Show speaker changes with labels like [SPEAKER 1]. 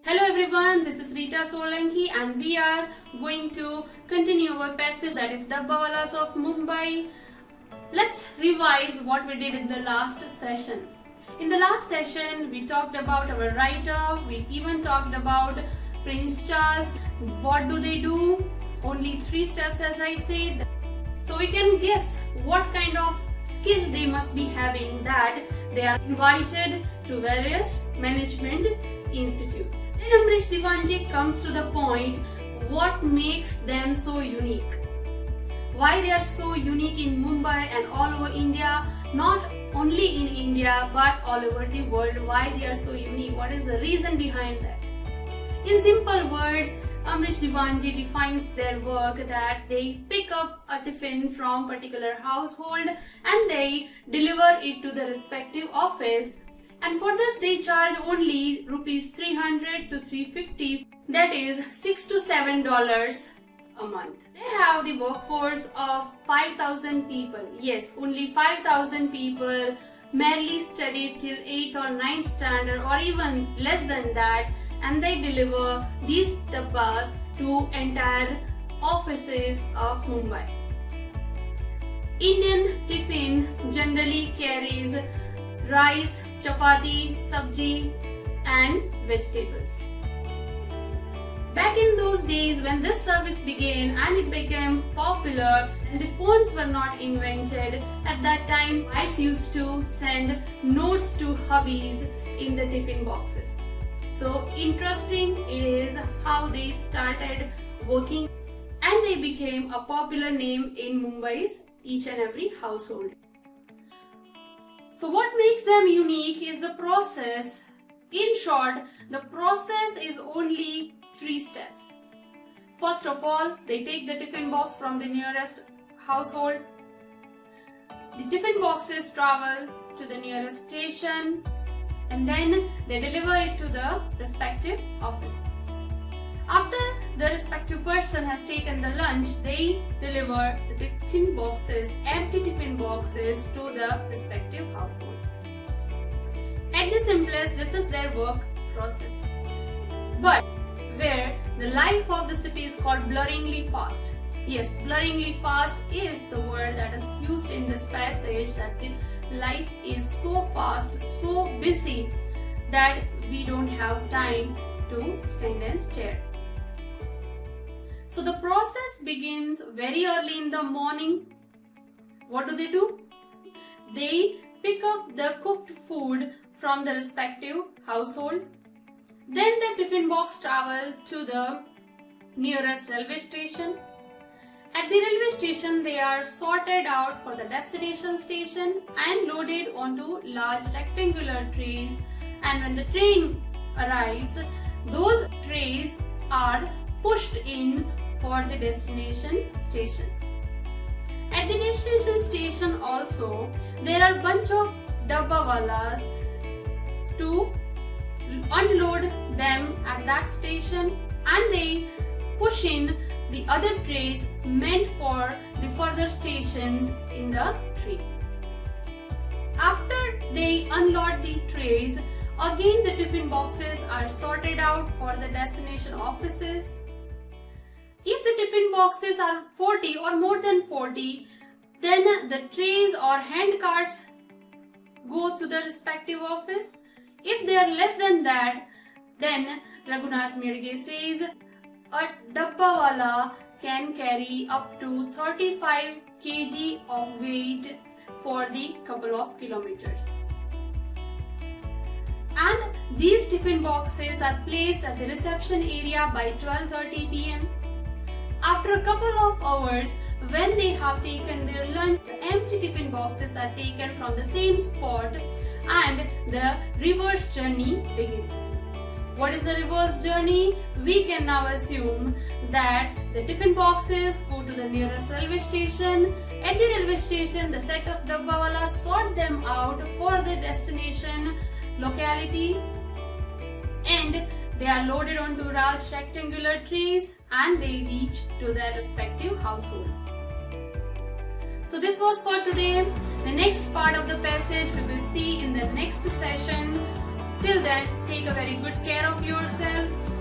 [SPEAKER 1] Hello everyone, this is Rita Solanki and we are going to continue our passage, that is Dabbawalas of Mumbai. Let's revise what we did in the last session. In the last session, we talked about our writer, we even talked about Prince Charles. What do they do? Only 3 steps, as I said. So we can guess what kind of skill they must be having that they are invited to various management institutes. Then Amberish Diwanji comes to the point what makes them so unique. Why they are so unique in Mumbai and all over India, not only in India but all over the world. Why they are so unique? What is the reason behind that? In simple words, Amberish Diwanji defines their work that they pick up a tiffin from particular household and they deliver it to the respective office, and for this they charge only rupees 300 to 350, that is $6 to $7 a month. They have the workforce of 5,000 people. Yes, only 5,000 people merely studied till 8th or 9th standard or even less than that, and they deliver these dabbas to entire offices of Mumbai. Indian tiffin generally carries rice, chapati, sabji and vegetables. Back in those days when this service began and it became popular and the phones were not invented, at that time wives used to send notes to hubbies in the tiffin boxes. So interesting it is how they started working and they became a popular name in Mumbai's each and every household. So what makes them unique is the process. In short, the process is only 3 steps. First of all, they take the tiffin box from the nearest household. The tiffin boxes travel to the nearest station and then they deliver it to the respective office. After the respective person has taken the lunch, they deliver the tiffin boxes, empty tiffin boxes, to the respective household. At the simplest, this is their work process. But where the life of the city is called blurringly fast. Yes, blurringly fast is the word that is used in this passage, that the life is so fast, so busy that we don't have time to stand and stare. So the process begins very early in the morning. What do? They pick up the cooked food from the respective household. Then the tiffin box travel to the nearest railway station. At the railway station, they are sorted out for the destination station and loaded onto large rectangular trays. And when the train arrives, those trays are pushed in for the destination stations. At the destination station also, there are bunch of Dabbawalas to unload them at that station and they push in the other trays meant for the further stations in the train. After they unload the trays, again the tiffin boxes are sorted out for the destination offices. If the tiffin boxes are 40 or more than 40, then the trays or hand carts go to the respective office. If they are less than that, then Raghunath Mirge says a Dabbawala can carry up to 35 kg of weight for the couple of kilometers. And these tiffin boxes are placed at the reception area by 12:30 p.m. After a couple of hours, when they have taken their lunch, the empty tiffin boxes are taken from the same spot and the reverse journey begins. What is the reverse journey? We can now assume that the tiffin boxes go to the nearest railway station. At the railway station, the set of Dabbawalas sort them out for the destination locality and they are loaded onto large rectangular trays and they reach to their respective household. So this was for today. The next part of the passage we will see in the next session. Till then, take a very good care of yourself.